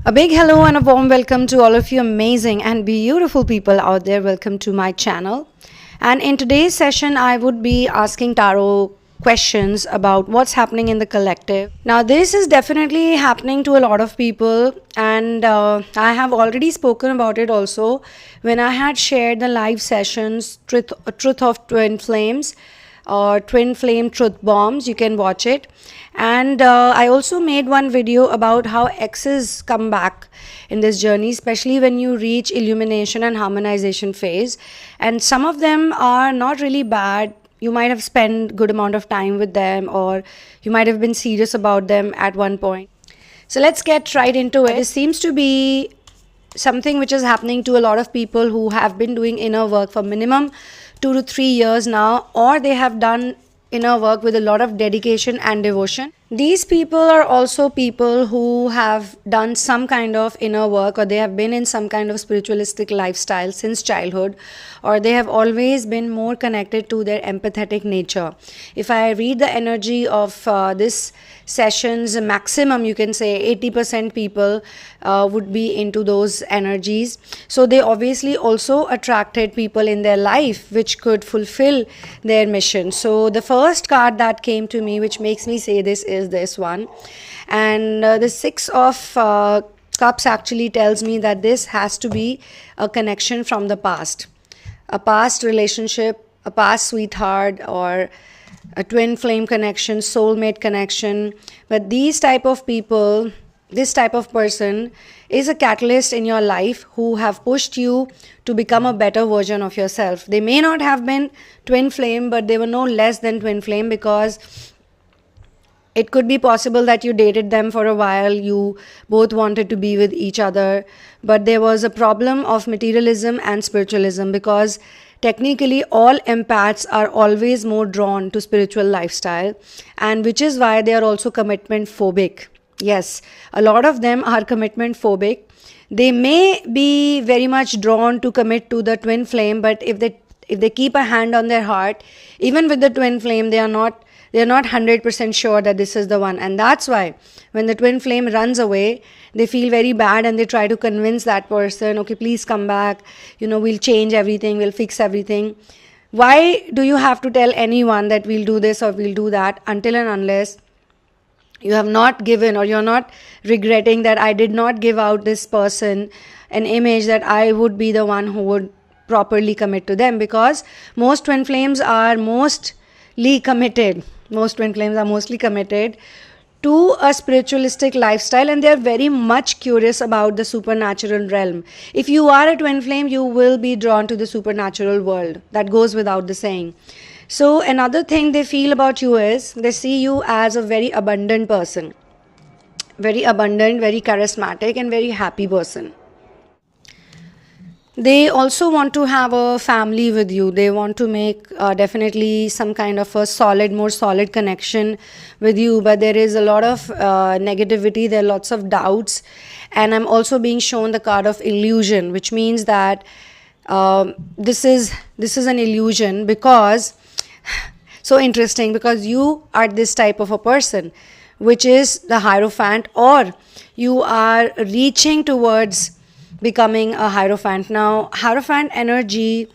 A big hello and a warm welcome to all of you amazing and beautiful people out there. Welcome to my channel. And in today's session, I would be asking tarot questions about what's happening in the collective. Now, this is definitely happening to a lot of people, and I have already spoken about it also when I had shared the live sessions, Truth of Twin Flames, or Twin Flame Truth Bombs. You can watch it. And I also made one video about how exes come back in this journey, especially when you reach illumination and harmonization phase. And some of them are not really bad. You might have spent good amount of time with them, or you might have been serious about them at one point. So let's get right into it. It seems to be something which is happening to a lot of people who have been doing inner work for minimum 2 to 3 years now, or they have done inner work with a lot of dedication and devotion. These people are also people who have done some kind of inner work, or they have been in some kind of spiritualistic lifestyle since childhood, or they have always been more connected to their empathetic nature. If I read the energy of this sessions, maximum you can say 80% people would be into those energies. So they obviously also attracted people in their life which could fulfill their mission. So the first card that came to me, which makes me say this, is this one. And the Six of Cups actually tells me that this has to be a connection from the past. A past relationship, a past sweetheart, or a twin flame connection, soulmate connection. But these type of people, this type of person is a catalyst in your life who have pushed you to become a better version of yourself. They may not have been twin flame, but they were no less than twin flame, because it could be possible that you dated them for a while, you both wanted to be with each other, but there was a problem of materialism and spiritualism, because technically all empaths are always more drawn to spiritual lifestyle, and which is why they are also commitment phobic. Yes, a lot of them are commitment phobic. They may be very much drawn to commit to the twin flame, but if they keep a hand on their heart, even with the twin flame, they are not 100% sure that this is the one. And that's why when the twin flame runs away, they feel very bad, and they try to convince that person, okay, please come back, we'll change everything, we'll fix everything. Why do you have to tell anyone that we'll do this or we'll do that, until and unless you have not given, or you're not regretting that I did not give out this person an image that I would be the one who would properly commit to them? Because most twin flames are mostly committed to a spiritualistic lifestyle, and they are very much curious about the supernatural realm. If you are a twin flame, you will be drawn to the supernatural world. That goes without the saying. So another thing they feel about you is they see you as a very abundant person, very abundant, very charismatic, and very happy person. They also want to have a family with you. They want to make definitely some kind of a more solid connection with you. But there is a lot of negativity. There are lots of doubts. And I'm also being shown the card of illusion, which means that this is an illusion, because so interesting, because you are this type of a person, which is the Hierophant, or you are reaching towards becoming a Hierophant. Now, Hierophant energy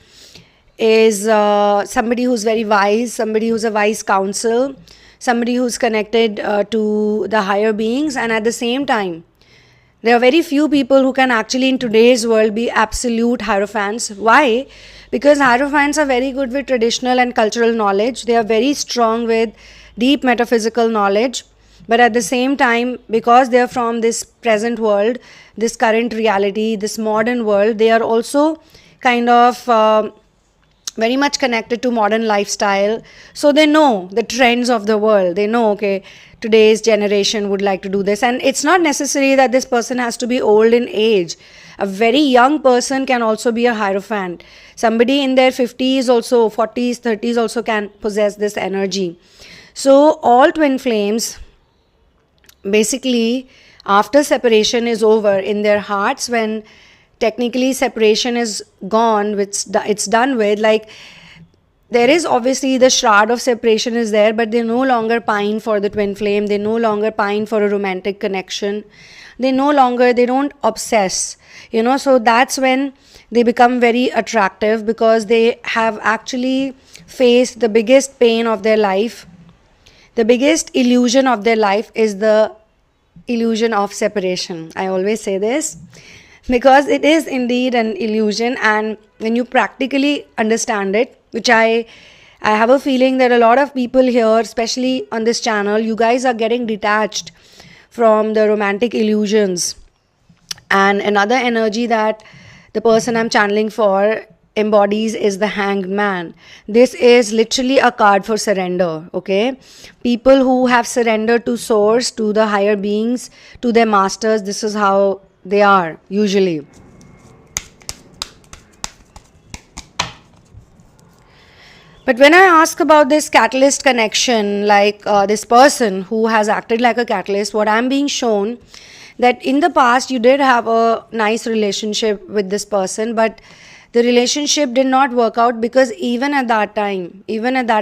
is somebody who's very wise, somebody who's a wise counsel, somebody who's connected to the higher beings. And at the same time, there are very few people who can actually in today's world be absolute Hierophants. Why? Because Hierophants are very good with traditional and cultural knowledge. They are very strong with deep metaphysical knowledge. But at the same time, because they are from this present world, this current reality, this modern world, they are also kind of very much connected to modern lifestyle. So they know the trends of the world. They know, okay, today's generation would like to do this. And it's not necessary that this person has to be old in age. A very young person can also be a Hierophant. Somebody in their 50s also, 40s, 30s also can possess this energy. So all twin flames, basically, after separation is over in their hearts, when technically separation is gone, it's done with, like, there is obviously the shroud of separation is there, but they no longer pine for the twin flame. They no longer pine for a romantic connection. they don't obsess, so that's when they become very attractive, because they have actually faced the biggest pain of their life. The biggest illusion of their life is the illusion of separation. I always say this because it is indeed an illusion, and when you practically understand it, which I have a feeling that a lot of people here, especially on this channel, you guys are getting detached from the romantic illusions. And another energy that the person I'm channeling for embodies is the Hanged Man. This is literally a card for surrender, okay? People who have surrendered to source, to the higher beings, to their masters, this is how they are usually. But when I ask about this catalyst connection, like this person who has acted like a catalyst, what I'm being shown that in the past you did have a nice relationship with this person, but the relationship did not work out because even at that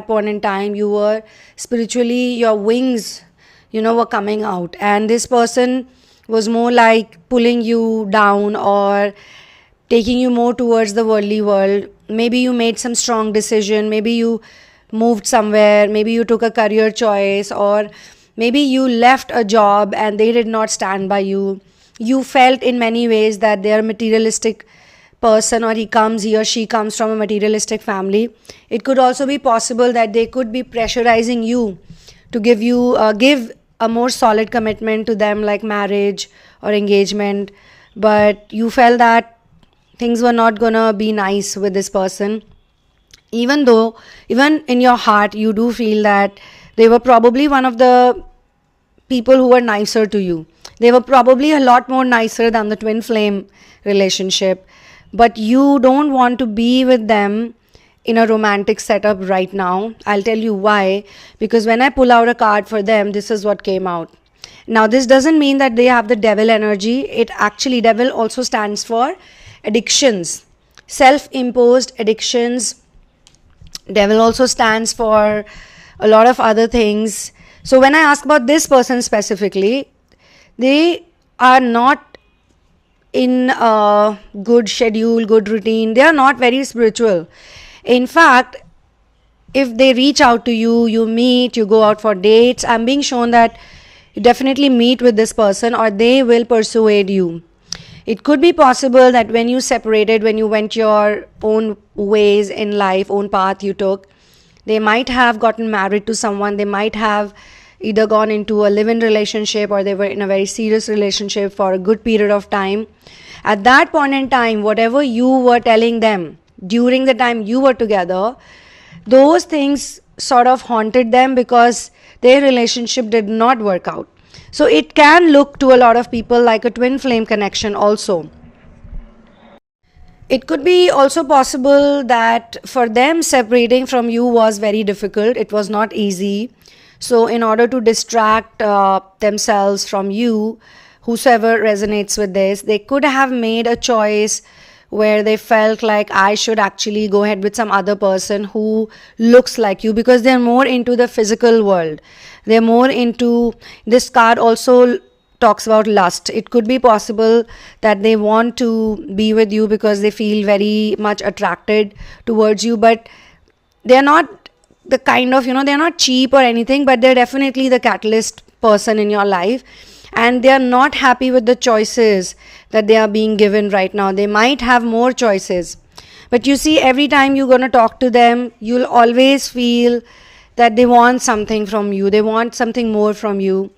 point in time, you were spiritually, your wings, were coming out. And this person was more like pulling you down or taking you more towards the worldly world. Maybe you made some strong decision, maybe you moved somewhere, maybe you took a career choice, or maybe you left a job and they did not stand by you. You felt in many ways that they are a materialistic person, or he or she comes from a materialistic family. It could also be possible that they could be pressurizing you to give a more solid commitment to them, like marriage or engagement, but you felt that things were not gonna be nice with this person, even in your heart you do feel that they were probably one of the people who were nicer to you. They were probably a lot more nicer than the twin flame relationship, but you don't want to be with them in a romantic setup right now. I'll tell you why. Because when I pull out a card for them, this is what came out. Now, this doesn't mean that they have the devil energy. Devil also stands for addictions, self-imposed addictions. Devil also stands for a lot of other things. So when I ask about this person specifically, they are not in a good schedule, good routine. They are not very spiritual. In fact, if they reach out to you, you meet, you go out for dates, I'm being shown that you definitely meet with this person or they will persuade you. It could be possible that when you separated, when you went your own ways in life, own path you took, they might have gotten married to someone, they might have either gone into a live-in relationship or they were in a very serious relationship for a good period of time. At that point in time, whatever you were telling them during the time you were together, those things sort of haunted them because their relationship did not work out. So it can look to a lot of people like a twin flame connection also. It could be also possible that for them separating from you was very difficult. It was not easy. So in order to distract themselves from you, whosoever resonates with this, they could have made a choice where they felt like I should actually go ahead with some other person who looks like you, because they're more into the physical world. They're more into, this card also talks about lust. It could be possible that they want to be with you because they feel very much attracted towards you, but they're not the kind of, they're not cheap or anything, but they're definitely the catalyst person in your life. And they are not happy with the choices that they are being given right now. They might have more choices. But you see, every time you're going to talk to them, you'll always feel that they want something from you. They want something more from you.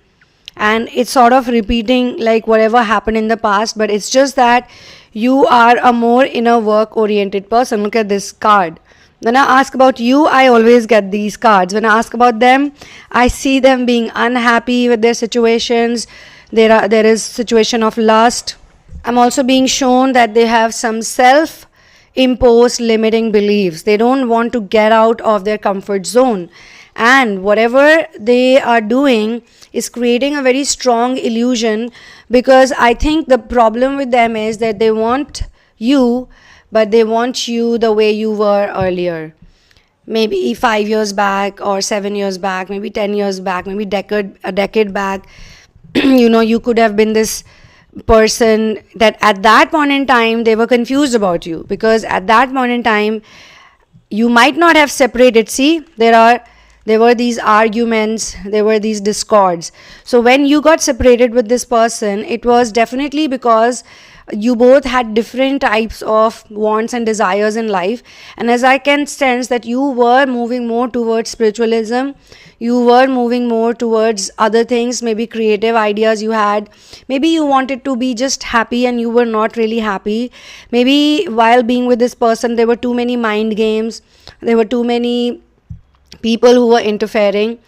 And it's sort of repeating like whatever happened in the past. But it's just that you are a more inner work oriented person. Look at this card. When I ask about you, I always get these cards. When I ask about them, I see them being unhappy with their situations. There is situation of lust. I'm also being shown that they have some self-imposed limiting beliefs. They don't want to get out of their comfort zone. And whatever they are doing is creating a very strong illusion, because I think the problem with them is that they want you, but they want you the way you were earlier. Maybe 5 years back or 7 years back, maybe 10 years back, maybe a decade back. You could have been this person that at that point in time they were confused about you, because at that point in time you might not have separated. See, there were these arguments, there were these discords. So when you got separated with this person, it was definitely because you both had different types of wants and desires in life. And as I can sense that you were moving more towards spiritualism, you were moving more towards other things, maybe creative ideas you had, maybe you wanted to be just happy and you were not really happy. Maybe while being with this person there were too many mind games, there were too many people who were interfering,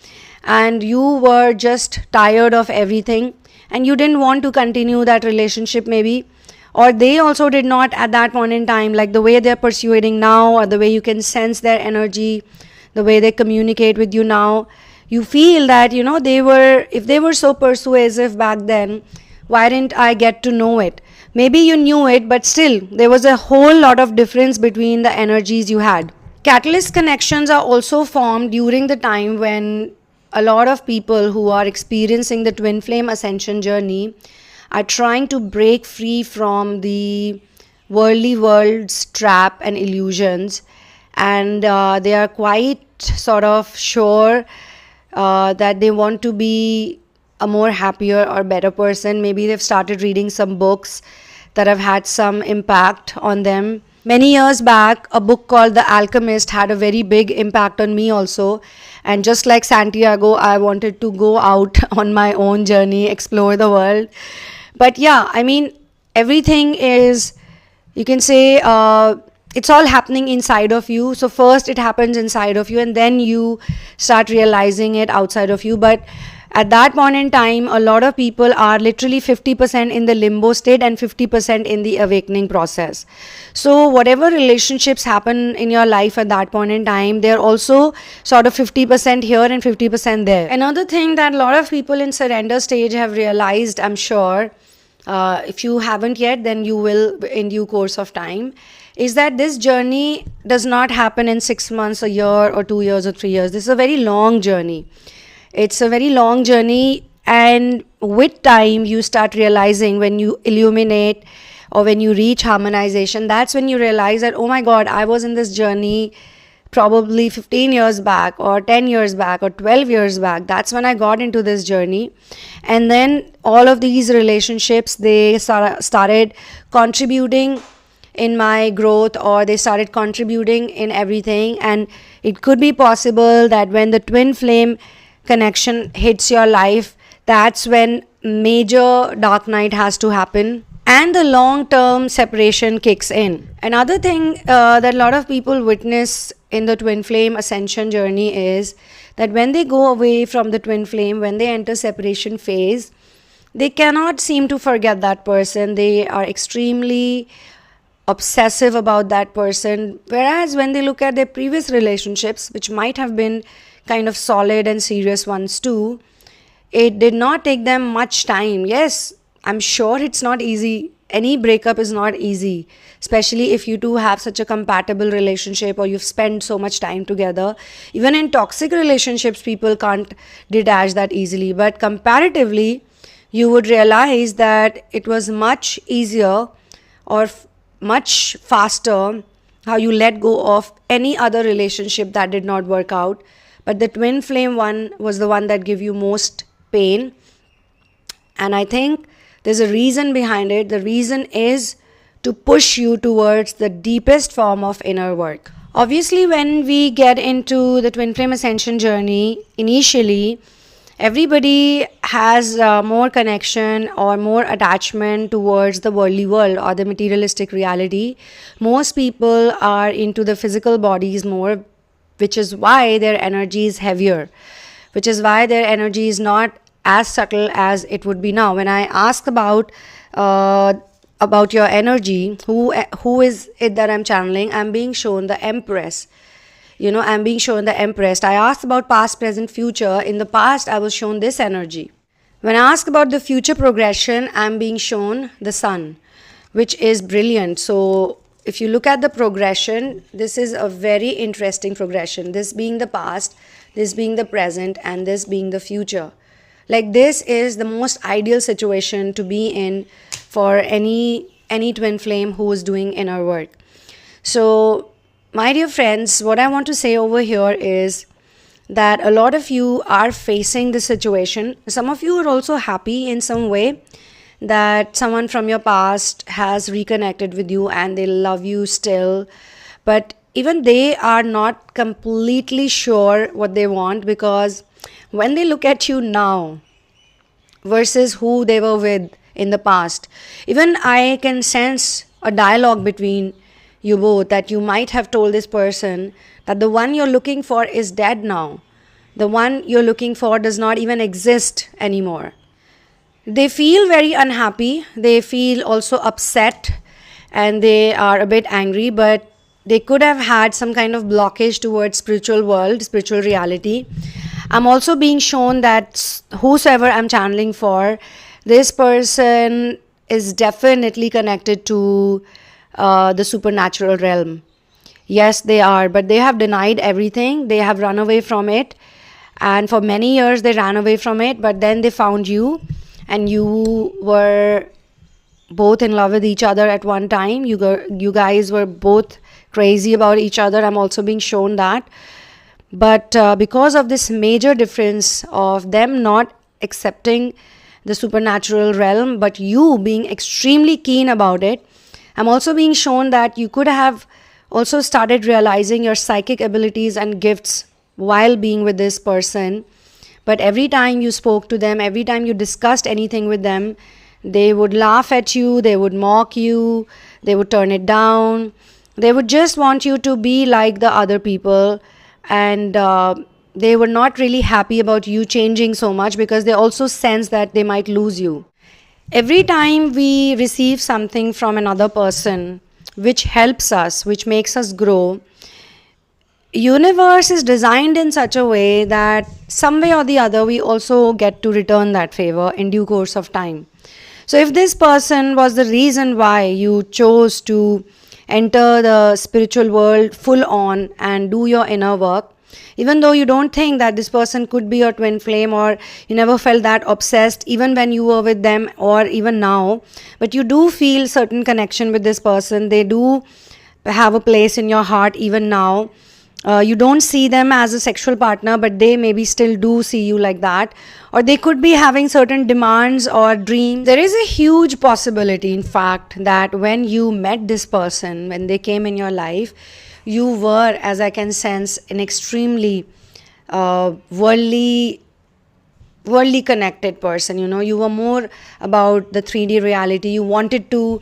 and you were just tired of everything and you didn't want to continue that relationship maybe, or they also did not at that point in time, like the way they're persuading now, or the way you can sense their energy, the way they communicate with you now, you feel that, you know, if they were so persuasive back then, why didn't I get to know it? Maybe you knew it, but still there was a whole lot of difference between the energies you had. Catalyst connections are also formed during the time when a lot of people who are experiencing the twin flame ascension journey are trying to break free from the worldly world's trap and illusions, and they are quite sort of sure that they want to be a more happier or better person. Maybe they've started reading some books that have had some impact on them. Many years back, a book called The Alchemist had a very big impact on me also. And just like Santiago, I wanted to go out on my own journey, explore the world. But yeah, I mean, everything is, you can say, it's all happening inside of you. So first it happens inside of you and then you start realizing it outside of you. But at that point in time, a lot of people are literally 50% in the limbo state and 50% in the awakening process. So whatever relationships happen in your life at that point in time, they're also sort of 50% here and 50% there. Another thing that a lot of people in surrender stage have realized, I'm sure, if you haven't yet, then you will in due course of time, is that this journey does not happen in 6 months, a year, or 2 years, or 3 years. This is a very long journey. It's a very long journey, and with time you start realizing, when you illuminate or when you reach harmonization, that's when you realize that, oh my God, I was in this journey probably 15 years back or 10 years back or 12 years back. That's when I got into this journey. And then all of these relationships, they started contributing in my growth, or they started contributing in everything. And it could be possible that when the twin flame connection hits your life, that's when major dark night has to happen and the long-term separation kicks in. Another thing that a lot of people witness in the twin flame ascension journey is that when they go away from the twin flame, when they enter separation phase, they cannot seem to forget that person. They are extremely obsessive about that person, whereas when they look at their previous relationships, which might have been kind of solid and serious ones too, it did not take them much time. Yes, I'm sure it's not easy. Any breakup is not easy, especially if you two have such a compatible relationship or you've spent so much time together. Even in toxic relationships, people can't detach that easily. But comparatively, you would realize that it was much easier or much faster how you let go of any other relationship that did not work out. But the twin flame one was the one that gave you most pain. And I think there's a reason behind it. The reason is to push you towards the deepest form of inner work. Obviously, when we get into the twin flame ascension journey, initially, everybody has more connection or more attachment towards the worldly world or the materialistic reality. Most people are into the physical bodies more, which is why their energy is heavier, which is why their energy is not as subtle as it would be now. When I ask about your energy, who is it that I'm channeling, I'm being shown the Empress. I'm being shown the Empress. I asked about past, present, future. In the past, I was shown this energy. When I ask about the future progression, I'm being shown the Sun, which is brilliant. So if you look at the progression, this is a very interesting progression. This being the past, this being the present, and this being the future. Like, this is the most ideal situation to be in for any twin flame who is doing inner work. So, my dear friends, what I want to say over here is that a lot of you are facing this situation. Some of you are also happy in some way that someone from your past has reconnected with you and they love you still, but even they are not completely sure what they want, because when they look at you now versus who they were with in the past, even I can sense a dialogue between you both, that you might have told this person that the one you're looking for is dead now. The one you're looking for does not even exist anymore. They feel very unhappy. They feel also upset and they are a bit angry, but they could have had some kind of blockage towards spiritual world, spiritual reality. I'm also being shown that whosoever I'm channeling for, this person is definitely connected to the supernatural realm. Yes, they are, but they have denied everything. They have run away from it. And for many years, they ran away from it, but then they found you, and you were both in love with each other at one time. You guys were both crazy about each other. I'm also being shown that. But because of this major difference of them not accepting the supernatural realm, but you being extremely keen about it, I'm also being shown that you could have also started realizing your psychic abilities and gifts while being with this person. But every time you spoke to them, every time you discussed anything with them, they would laugh at you, they would mock you, they would turn it down. They would just want you to be like the other people, and they were not really happy about you changing so much, because they also sense that they might lose you. Every time we receive something from another person which helps us, which makes us grow, universe is designed in such a way that some way or the other we also get to return that favor in due course of time. So if this person was the reason why you chose to enter the spiritual world full on and do your inner work, even though you don't think that this person could be your twin flame, or you never felt that obsessed even when you were with them or even now, but you do feel certain connection with this person. They do have a place in your heart even now. You don't see them as a sexual partner, but they maybe still do see you like that. Or they could be having certain demands or dreams. There is a huge possibility, in fact, that when you met this person, when they came in your life, you were, as I can sense, an extremely worldly connected person. You were more about the 3D reality. You wanted to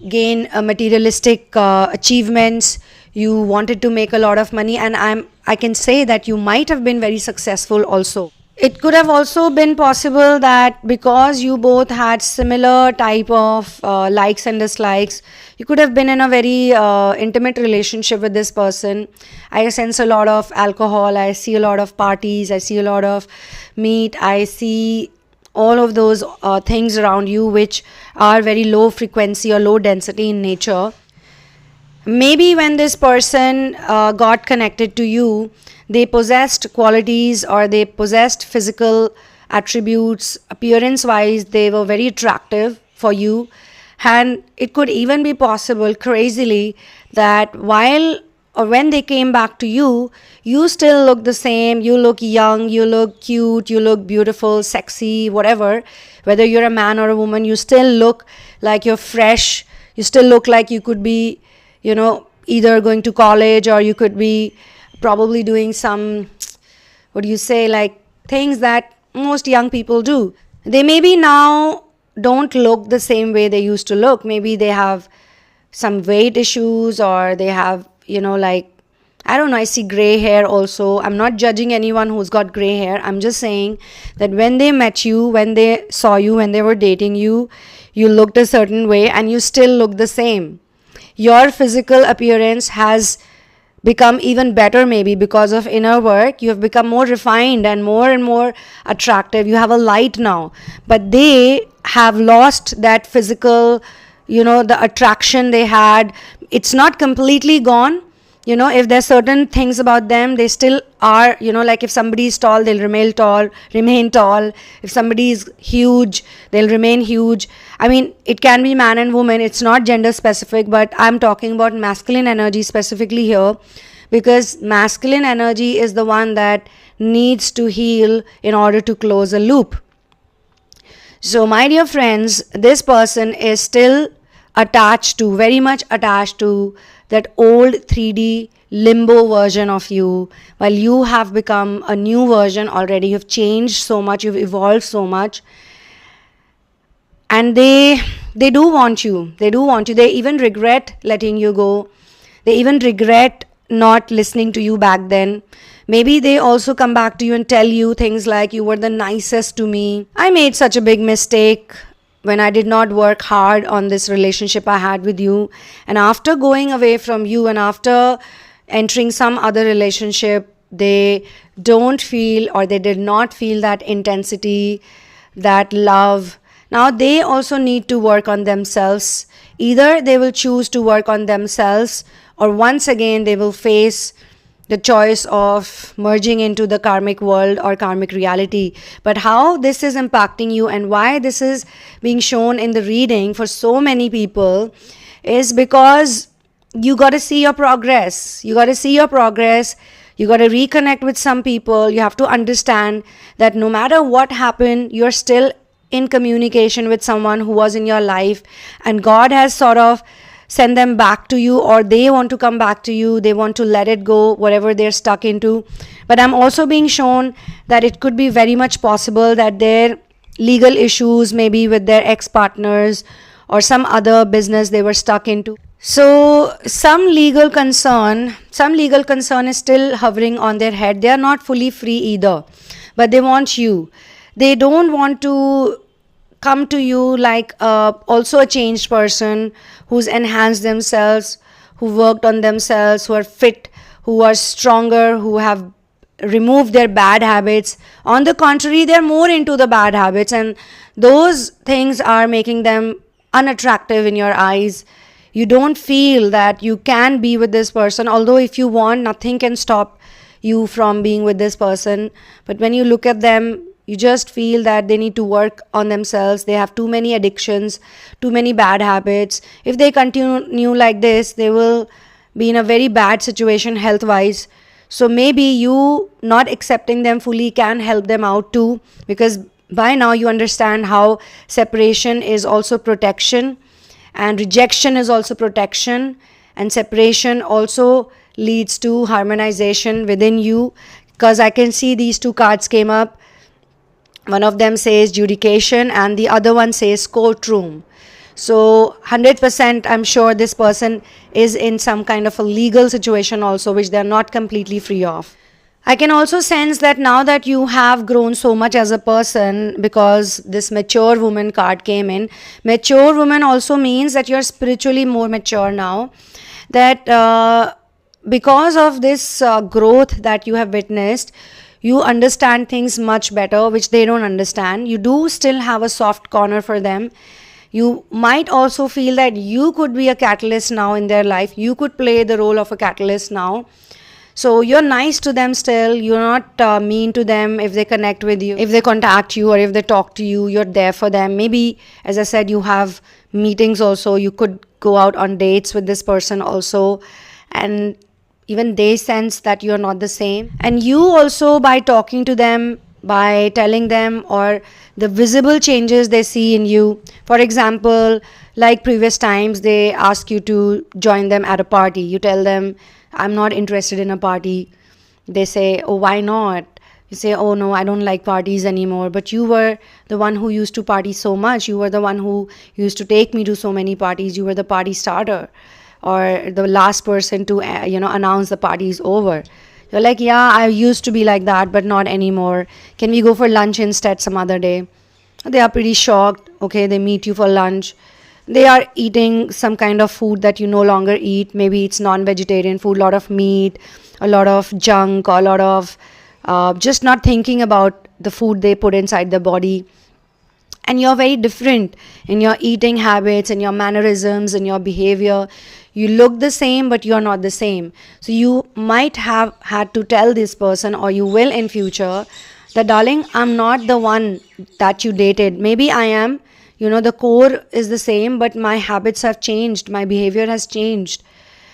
gain materialistic achievements. You wanted to make a lot of money, and I can say that you might have been very successful also. It could have also been possible that because you both had similar type of likes and dislikes, you could have been in a very intimate relationship with this person. I sense a lot of alcohol, I see a lot of parties, I see a lot of meat, I see all of those things around you which are very low frequency or low density in nature. Maybe when this person got connected to you, they possessed qualities or they possessed physical attributes. Appearance wise, they were very attractive for you. And it could even be possible, crazily, that while or when they came back to you, you still look the same. You look young, you look cute, you look beautiful, sexy, whatever. Whether you're a man or a woman, you still look like you're fresh. You still look like you could be, either going to college, or you could be probably doing some, like things that most young people do. They maybe now don't look the same way they used to look. Maybe they have some weight issues, or they have, I don't know, I see gray hair also. I'm not judging anyone who's got gray hair. I'm just saying that when they met you, when they saw you, when they were dating you, you looked a certain way and you still look the same. Your physical appearance has become even better, maybe because of inner work. You have become more refined and more attractive. You have a light now. But they have lost that physical, the attraction they had. It's not completely gone, If there's certain things about them, they still are, like if somebody is tall, they'll remain tall. If somebody is huge, they'll remain huge. I mean, it can be man and woman. It's not gender specific, but I'm talking about masculine energy specifically here, because masculine energy is the one that needs to heal in order to close a loop. So, my dear friends, this person is still very much attached to that old 3D limbo version of you, while you have become a new version already. You've changed so much, you've evolved so much, and they do want you. They even regret letting you go. They even regret not listening to you back then. Maybe they also come back to you and tell you things like, you were the nicest to me. I made such a big mistake when I did not work hard on this relationship I had with you. And after going away from you and after entering some other relationship, they don't feel, or they did not feel that intensity, that love. Now they also need to work on themselves. Either they will choose to work on themselves, or once again they will face the choice of merging into the karmic world or karmic reality. But how this is impacting you and why this is being shown in the reading for so many people is because you got to see your progress. You got to reconnect with some people. You have to understand that no matter what happened, you're still in communication with someone who was in your life, and God has sort of send them back to you, or they want to come back to you. They want to let it go, whatever they're stuck into. But I'm also being shown that it could be very much possible that their legal issues, maybe with their ex-partners or some other business they were stuck into. So some legal concern is still hovering on their head. They are not fully free either, but they want you. They don't want to come to you like also a changed person who's enhanced themselves, who worked on themselves, who are fit, who are stronger, who have removed their bad habits. On the contrary, they're more into the bad habits, and those things are making them unattractive in your eyes. You don't feel that you can be with this person, although if you want, nothing can stop you from being with this person. But when you look at them, you just feel that they need to work on themselves. They have too many addictions, too many bad habits. If they continue like this, they will be in a very bad situation health-wise. So maybe you not accepting them fully can help them out too, because by now you understand how separation is also protection, and rejection is also protection, and separation also leads to harmonization within you. Because I can see these two cards came up. One of them says judication and the other one says courtroom. So 100% I'm sure this person is in some kind of a legal situation also, which they're not completely free of. I can also sense that now that you have grown so much as a person, because this mature woman card came in. Mature woman also means that you're spiritually more mature now. That because of this growth that you have witnessed, you understand things much better, which they don't understand. You do still have a soft corner for them. You might also feel that you could be a catalyst now in their life. You could play the role of a catalyst now. So you're nice to them still. You're not mean to them if they connect with you. If they contact you or if they talk to you, you're there for them. Maybe, as I said, you have meetings also. You could go out on dates with this person also. And even they sense that you're not the same. And you also, by talking to them, by telling them, or the visible changes they see in you. For example, like previous times, they ask you to join them at a party. You tell them, I'm not interested in a party. They say, oh, why not? You say, oh no, I don't like parties anymore. But you were the one who used to party so much. You were the one who used to take me to so many parties. You were the party starter, or the last person to announce the party is over. You're like, yeah, I used to be like that, but not anymore. Can we go for lunch instead some other day? They are pretty shocked. Okay, they meet you for lunch. They are eating some kind of food that you no longer eat. Maybe it's non-vegetarian food, a lot of meat, a lot of junk, a lot of just not thinking about the food they put inside the body. And you're very different in your eating habits, in your mannerisms, in your behavior. You look the same, but you're not the same. So you might have had to tell this person, or you will in future, that darling, I'm not the one that you dated. Maybe I am, the core is the same, but my habits have changed, my behavior has changed,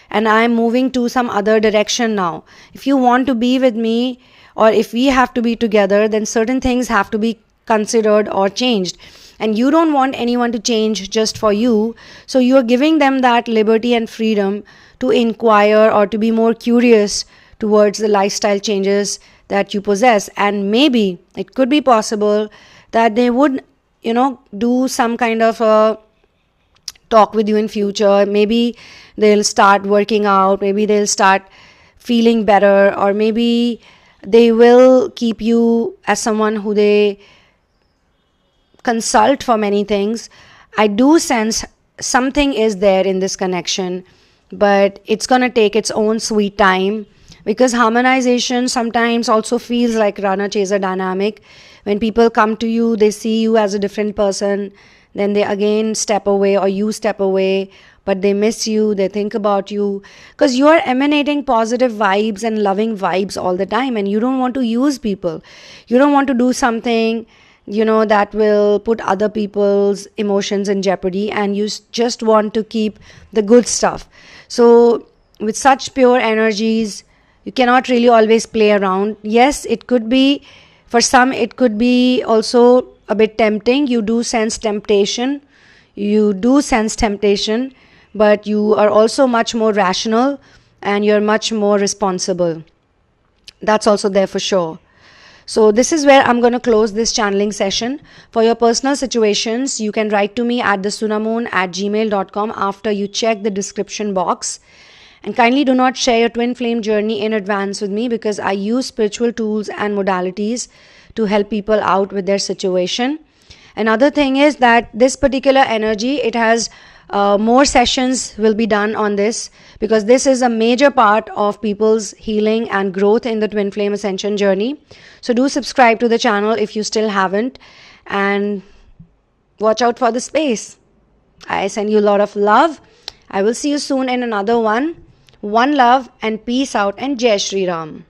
and I'm moving to some other direction now. If you want to be with me, or if we have to be together, then certain things have to be considered or changed. And you don't want anyone to change just for you. So you're giving them that liberty and freedom to inquire or to be more curious towards the lifestyle changes that you possess. And maybe it could be possible that they would, do some kind of a talk with you in future. Maybe they'll start working out, maybe they'll start feeling better, or maybe they will keep you as someone who they consult for many things. I do sense something is there in this connection, but it's going to take its own sweet time, because harmonization sometimes also feels like runner chaser dynamic. When people come to you, they see you as a different person, then they again step away, or you step away, but they miss you, they think about you, because you are emanating positive vibes and loving vibes all the time, and you don't want to use people. You don't want to do something that will put other people's emotions in jeopardy, and you just want to keep the good stuff. So with such pure energies, you cannot really always play around. Yes, it could be, for some it could be also a bit tempting. You do sense temptation, but you are also much more rational, and you're much more responsible. That's also there for sure. So this is where I'm going to close this channeling session. For your personal situations, you can write to me at thesunamoon@gmail.com after you check the description box. And kindly do not share your twin flame journey in advance with me, because I use spiritual tools and modalities to help people out with their situation. Another thing is that this particular energy, it has more sessions will be done on this, because this is a major part of people's healing and growth in the twin flame ascension journey. So do subscribe to the channel if you still haven't, and watch out for the space. I send you a lot of love. I will see you soon in another one. One love and peace out, and Jai Shri Ram.